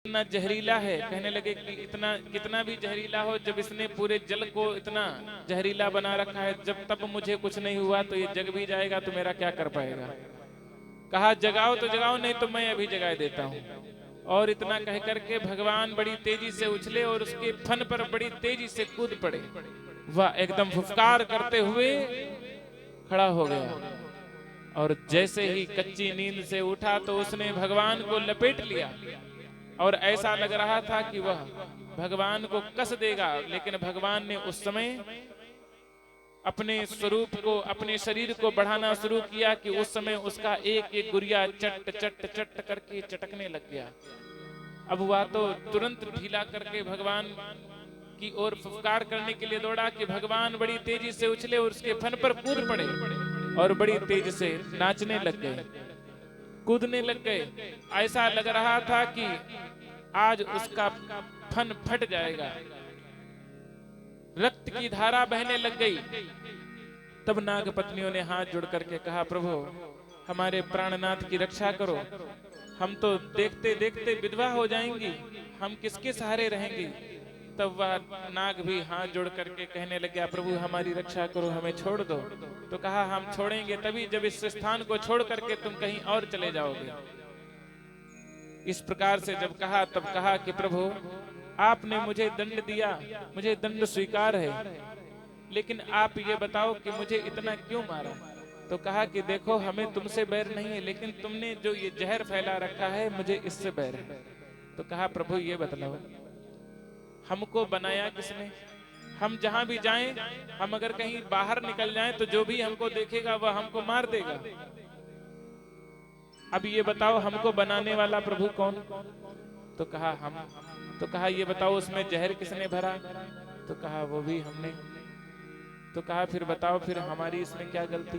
इतना जहरीला है। कहने लगे कि इतना कितना भी जहरीला हो, जब इसने पूरे जल को इतना जहरीला बना रखा है, जब तब मुझे कुछ नहीं हुआ तो ये जग भी जाएगा तो मेरा क्या कर पाएगा। कहा जगाओ तो जगाओ, नहीं तो मैं अभी जगा देता हूँ। और इतना कह करके भगवान बड़ी तेजी से उछले और उसके फन पर बड़ी तेजी से कूद पड़े। वह एकदम फुफकार करते हुए खड़ा हो गया और जैसे ही कच्ची नींद से उठा तो उसने भगवान को लपेट लिया और ऐसा लग रहा था कि वह भगवान को कस देगा, लेकिन भगवान ने उस समय अपने स्वरूप को, अपने शरीर को बढ़ाना शुरू किया कि उस समय उसका एक एक गुरिया चट चट चट करके चटकने लग गया। अब वह तो तुरंत ढीला करके भगवान की ओर फुफकार करने के लिए दौड़ा कि भगवान बड़ी तेजी से उछले और उसके फन पर कूद पड़े और बड़ी तेजी से नाचने लग गए, कूदने लग गए। ऐसा लग रहा था कि आज उसका फन फट जाएगा, रक्त की धारा बहने लग गई। तब नाग पत्नियों ने हाथ जोड़ करके कहा, प्रभु हमारे प्राणनाथ की रक्षा करो, हम तो देखते देखते विधवा हो जाएंगी, हम किसके सहारे रहेंगे। तब वह नाग भी हाथ जोड़ करके कहने लग गया, प्रभु हमारी रक्षा करो, हमें छोड़ दो। तो कहा हम छोड़ेंगे तभी जब इस स्थान को छोड़ करके तुम कहीं और चले जाओगे। इस प्रकार से जब कहा तब कहा कि प्रभु आपने मुझे दंड दिया, मुझे दंड स्वीकार है, लेकिन आप ये बताओ कि मुझे इतना क्यों मारा। तो कहा कि देखो हमें तुमसे बैर नहीं है, लेकिन तुमने जो ये जहर फैला रखा है मुझे इससे बैर है। तो कहा प्रभु ये बतलाओ हमको बनाया किसने, हम जहां भी जाएं, हम अगर कहीं बाहर निकल जाएं तो जो भी हमको देखेगा वह हमको मार देगा। अब ये बताओ हमको बनाने वाला प्रभु कौन। तो कहा हम। तो कहा ये बताओ उसमें जहर किसने भरा। तो कहा वो भी हमने। तो कहा फिर बताओ फिर हमारी इसमें क्या गलती,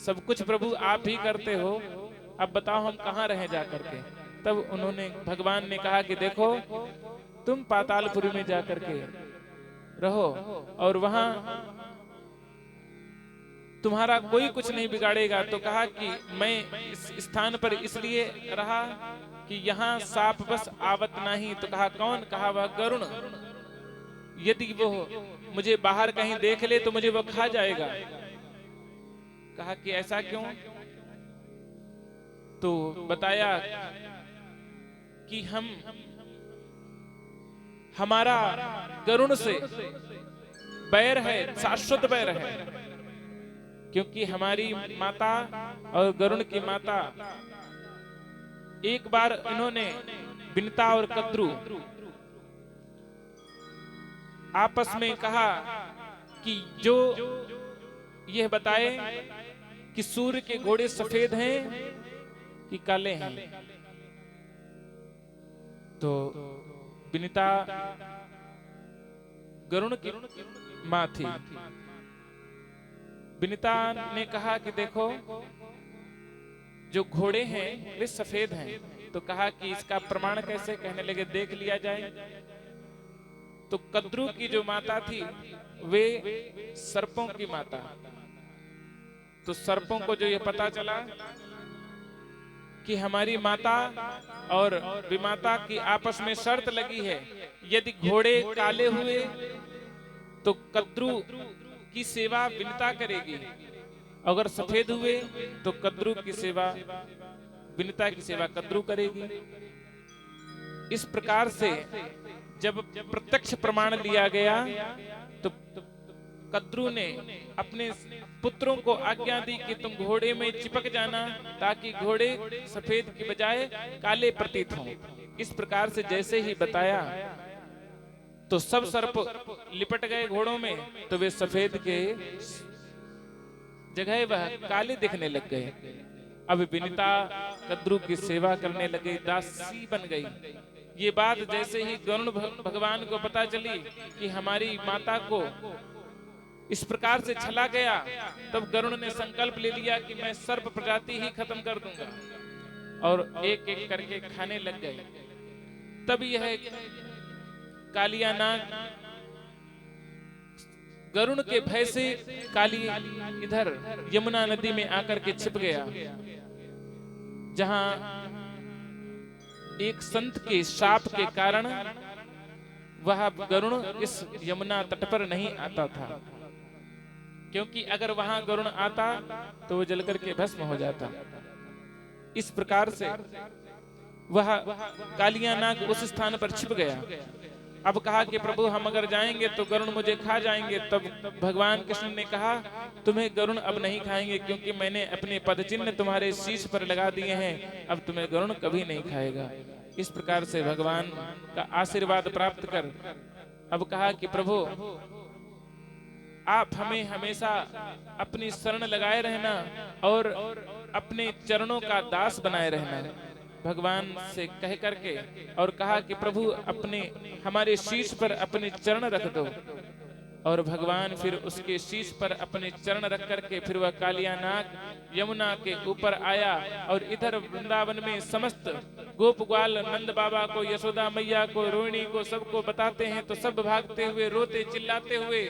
सब कुछ प्रभु आप ही करते हो, अब बताओ हम कहाँ रहे जा करके। तब उन्होंने भगवान ने कहा कि देखो तुम पातालपुरी में जाकर के रहो और वहां तुम्हारा कोई कुछ नहीं बिगाड़ेगा। तो कहा कि मैं इस स्थान पर इसलिए रहा कि यहाँ सांप बस आवत नहीं। तो कहा कौन। कहा वह गरुण, यदि वो मुझे बाहर कहीं देख ले तो मुझे वो खा जाएगा। कहा कि ऐसा क्यों। तो बताया कि हमारा गरुण से बैर है, शाश्वत बैर है, क्योंकि हमारी माता और गरुण की माता एक बार इन्होंने बिनता और कद्रू आपस में कहा कि जो यह बताए कि सूर्य के घोड़े सफेद हैं कि काले हैं। तो बिनिता गरुण की मां थी। बिनिता ने कहा कि देखो जो घोड़े हैं वे सफेद हैं। तो कहा कि इसका प्रमाण कैसे। कहने लगे देख लिया जाए। तो कद्रू की जो माता थी वे सर्पों की माता। तो सर्पों को जो ये पता चला कि हमारी माता और विमाता की आपस में शर्त लगी है, यदि घोड़े काले हुए तो कद्रू की सेवा विनता करेगी, अगर सफेद हुए तो कद्रू की सेवा विनता की सेवा कद्रू करेगी। इस प्रकार से जब प्रत्यक्ष प्रमाण लिया गया तो कद्रू ने अपने पुत्रों को आज्ञा दी कि तुम घोड़े में चिपक जाना ताकि घोड़े सफेद की बजाय काले प्रतीत हों। इस प्रकार से जैसे ही बताया तो सब सर्प लिपट गए घोड़ों में, तो वे सफेद के जगह वह काले दिखने लग गए। अब विनिता कद्रू की सेवा करने लगे, दासी बन गई। ये बात जैसे ही गरुण भगवान को पता चली कि हमारी माता को इस प्रकार से छला गया, तब गरुण ने संकल्प ले लिया कि मैं सर्प प्रजाति ही खत्म कर दूंगा और एक एक करके खाने लग गए। तब यह कालिया नाग गरुण के भय से काली इधर यमुना नदी में आकर के छिप गया, जहां एक संत के शाप के कारण वह गरुण इस यमुना तट पर नहीं आता था, क्योंकि अगर वहां गरुण आता तो वो जलकर के भस्म हो जाता। इस प्रकार से वह कालिया नाग उस स्थान पर छिप गया। अब कहा कि प्रभु हम अगर जाएंगे तो गरुण मुझे खा जाएंगे। तब भगवान कृष्ण ने कहा तुम्हें गरुण अब नहीं खाएंगे, क्योंकि मैंने अपने पदचिन्ह तुम्हारे शीश पर लगा दिए हैं, अब तुम्हें गरुण कभी नहीं खाएगा। इस प्रकार से भगवान का आशीर्वाद प्राप्त कर अब कहा कि प्रभु आप हमें हमेशा अपनी शरण लगाए रहना और अपने चरणों का दास बनाए रहना, भगवान से कह करके। और कहा कि प्रभु अपने हमारे शीश पर अपने चरण रख दो। और भगवान फिर उसके शीश पर अपने चरण रख करके फिर वह कालिया नाग यमुना के ऊपर आया। और इधर वृंदावन में समस्त गोप ग्वाल नंद बाबा को, यशोदा मैया को, रोहिणी को, सबको बताते हैं तो सब भागते हुए रोते चिल्लाते हुए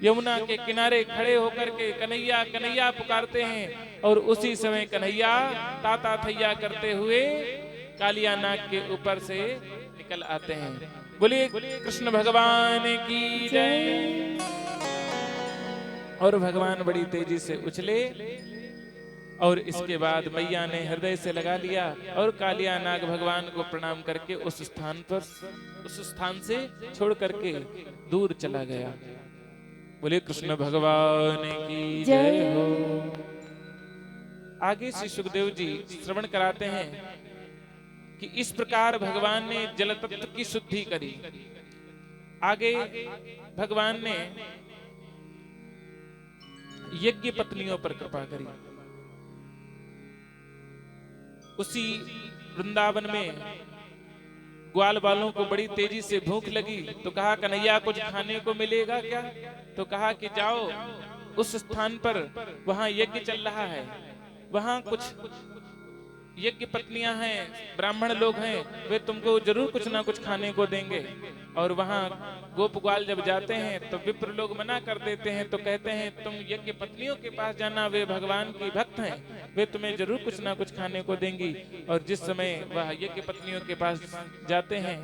यमुना के किनारे खड़े होकर के कन्हैया कन्हैया पुकारते हैं। और उसी समय कन्हैया ताता थैया करते हुए कालिया नाग के ऊपर से निकल आते हैं। बोलिए कृष्ण भगवान की जय। और भगवान बड़ी तेजी से उछले और इसके बाद मैया ने हृदय से लगा लिया और कालिया नाग भगवान को प्रणाम करके उस स्थान से छोड़ करके दूर चला गया। बोले कृष्ण भगवान की जय हो। आगे श्री सुखदेव जी श्रवण कराते हैं कि इस प्रकार भगवान ने जल तत्व की शुद्धि करी। आगे भगवान ने यज्ञ पत्नियों पर कृपा करी। उसी वृंदावन में ग्वाल बालों को बड़ी तेजी से भूख लगी तो कहा कन्हैया कुछ खाने को मिलेगा क्या? तो कहा कि जाओ उस स्थान पर, वहां यज्ञ चल रहा है, वहां कुछ यज्ञ पत्नियां हैं, ब्राह्मण लोग हैं, वे तुमको जरूर कुछ ना कुछ खाने को देंगे। और वहां गोप ग्वाल जब जाते हैं तो विप्र लोग मना कर देते हैं, तो कहते हैं तुम यज्ञ पत्नियों के पास जाना, वे भगवान की भक्त हैं, वे तुम्हें जरूर कुछ ना कुछ खाने को देंगी। और जिस समय वह यज्ञ पत्नियों के पास जाते हैं,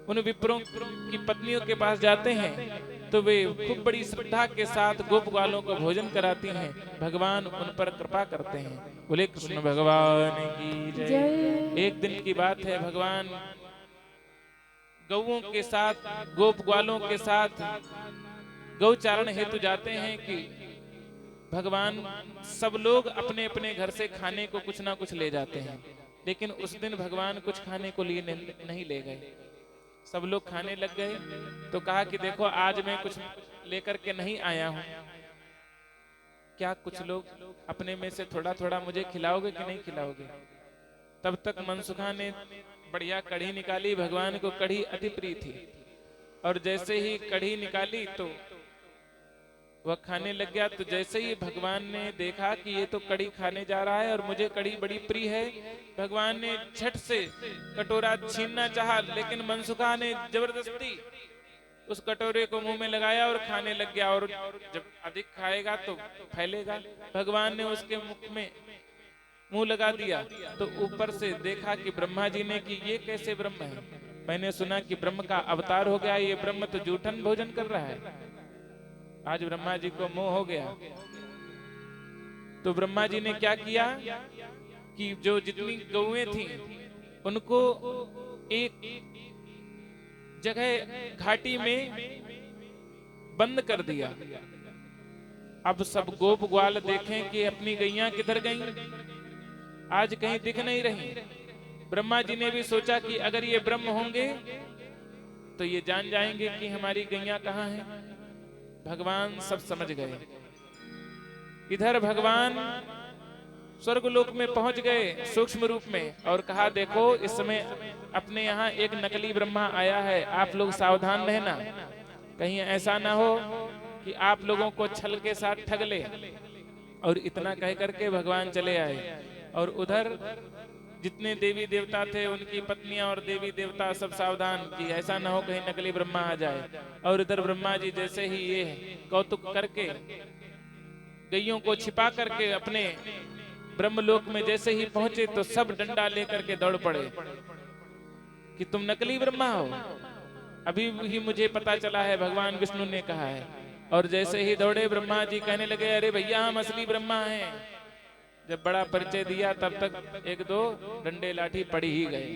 उन विप्रों की पत्नियों के पास जाते हैं, तो वे खूब बड़ी श्रद्धा के साथ गोप ग्वालों को भोजन कराती हैं। भगवान उन पर कृपा करते हैं। बोले कृष्ण भगवान की जय। एक दिन की बात है, भगवान गौओं के साथ, गोप ग्वालों के साथ गौचारण हेतु जाते हैं कि भगवान सब लोग अपने अपने घर से खाने को कुछ ना कुछ ले जाते हैं, लेकिन उस दिन भगवान कुछ खाने को लिए नहीं ले गए। सब लोग खाने लग गए तो कहा कि देखो आज मैं कुछ लेकर के नहीं आया हूं, क्या कुछ लोग अपने में से थोड़ा थोड़ा मुझे खिलाओगे कि नहीं खिलाओगे? तब तक मनसुखा ने बढ़िया कढ़ी निकाली। भगवान को कढ़ी अति प्रिय थी और जैसे ही कढ़ी निकाली तो वह खाने लग गया। तो जैसे ही भगवान ने देखा कि ये तो कढ़ी खाने जा रहा है और मुझे कढ़ी बड़ी प्रिय है, भगवान ने झट से कटोरा छीनना चाहा, लेकिन मनसुखा ने जबरदस्ती उस कटोरे को मुंह में लगाया और खाने लग गया। और जब अधिक खाएगा तो फैलेगा। भगवान ने उसके मुख में मुंह लगा दिया तो ऊपर से देखा कि ब्रह्मा जी ने कि ये कैसे ब्रह्म है? मैंने सुना कि ब्रह्म का अवतार हो गया, ये ब्रह्म तो जूठन भोजन कर रहा है। आज ब्रह्मा जी को मोह हो गया। तो ब्रह्मा जी ने क्या किया कि जो जितनी गौएं थी उनको एक जगह घाटी में बंद कर दिया। अब सब गोप ग्वाल देखें कि अपनी गैया किधर गईं, आज कहीं दिख नहीं रही। ब्रह्मा जी ने भी सोचा कि अगर ये ब्रह्म होंगे तो ये जान जाएंगे कि हमारी गैया कहाँ है। भगवान सब समझ गए। इधर भगवान स्वर्गलोक में पहुंच गए सूक्ष्म रूप में और कहा देखो इस समय अपने यहाँ एक नकली ब्रह्मा आया है, आप लोग सावधान रहना, कहीं ऐसा ना हो कि आप लोगों को छल के साथ ठग ले। और इतना कह करके भगवान चले आए। और उधर जितने देवी देवता थे उनकी पत्नियां और देवी देवता सब सावधान कि ऐसा ना हो कहीं नकली ब्रह्मा आ जाए। और इधर ब्रह्मा जी जैसे ही ये कौतुक करके गैयों को छिपा करके अपने ब्रह्मलोक में जैसे ही पहुंचे तो सब डंडा लेकर के दौड़ पड़े कि तुम नकली ब्रह्मा हो। अभी ही मुझे पता चला है, भगवान विष्णु ने कहा है। और जैसे ही दौड़े ब्रह्मा जी कहने लगे, अरे भैया हम असली ब्रह्मा हैं। जब बड़ा परिचय दिया तब तक एक दो डंडे लाठी पड़ी ही गए।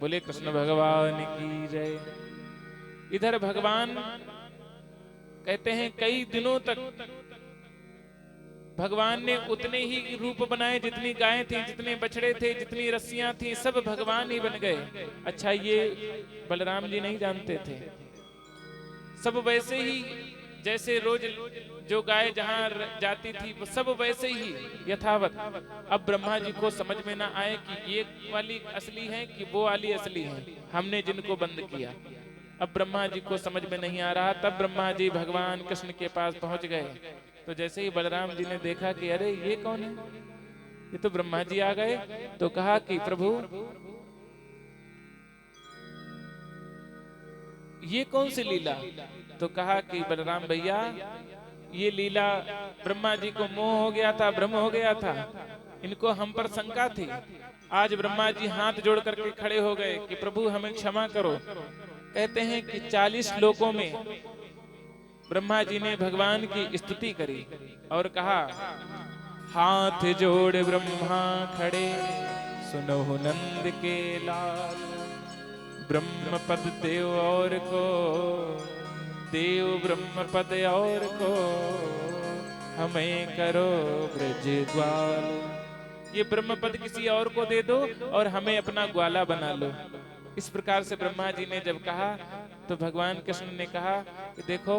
बोले कृष्ण भगवान की जय। इधर भगवान कहते हैं कई दिनों तक भगवान ने उतने ही रूप बनाए जितनी गायें थी, जितने बछड़े थे, जितनी रस्सियां थी, सब भगवान ही बन गए। अच्छा ये बलराम जी नहीं जानते थे। सब वैसे ही जैसे रोज जो गाय जहां जाती थी वो सब वैसे ही यथावत। अब ब्रह्मा जी को समझ में ना आए कि ये वाली असली है कि वो वाली असली है, हमने जिनको बंद किया। अब ब्रह्मा जी को समझ में नहीं आ रहा। तब ब्रह्मा जी भगवान कृष्ण के पास पहुंच गए। तो जैसे ही बलराम जी ने देखा कि अरे ये कौन है, ये तो ब्रह्मा जी आ गए, तो कहा कि प्रभु ये कौन सी लीला। तो कहा कि बलराम भैया ये लीला ब्रह्मा जी को मोह हो गया था, भ्रम हो गया था, इनको हम पर शंका थी। आज ब्रह्मा जी हाथ जोड़ करके खड़े हो गए कि प्रभु हमें क्षमा करो। कहते हैं कि 40 लोकों में ब्रह्मा जी ने भगवान की स्तुति करी और कहा, हाथ जोड़ ब्रह्मा खड़े सुनो नंद के लाल, ब्रह्म पद देव और को, देव ब्रह्म पद और को, हमें करो ब्रज ग्वाल। ये ब्रह्म पद किसी और को दे दो और हमें अपना ग्वाला बना लो। इस प्रकार से ब्रह्मा जी ने जब कहा तो भगवान कृष्ण ने कहा कि देखो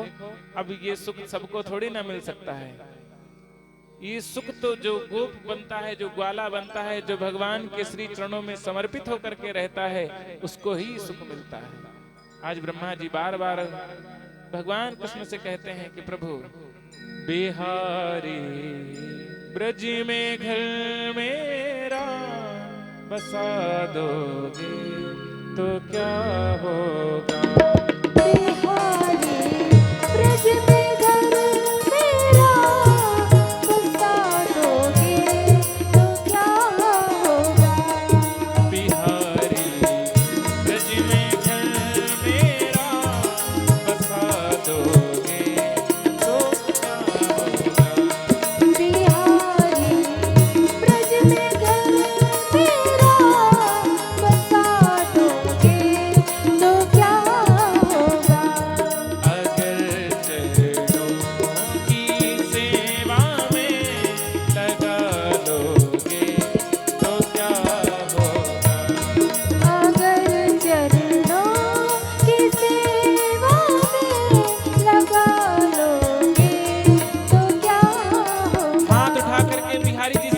अब ये सुख सबको थोड़ी ना मिल सकता है। ये सुख तो जो गोप बनता है, जो ग्वाला बनता है, जो भगवान के श्री चरणों में समर्पित होकर के रहता है, उसको ही सुख मिलता है। आज ब्रह्मा जी बार बार भगवान कृष्ण से कहते हैं कि प्रभु बिहारी ब्रज में घर मेरा बसा दोगे तो क्या होगा। बिहारी ब्रज में घर मेरा बसा दोगे तो क्या होगा। बिहारी ब्रज में घर मेरा बसा दोगे तो क्या होगा। बिहारी ब्रज में घर मेरा बसा दोगे तो क्या होगा। अगर चरणों की सेवा में लगा लोगे तो क्या होगा। अगर चरणों की सेवा में लगा लोगे तो क्या होगा। हाथ उठा करके बिहारी जी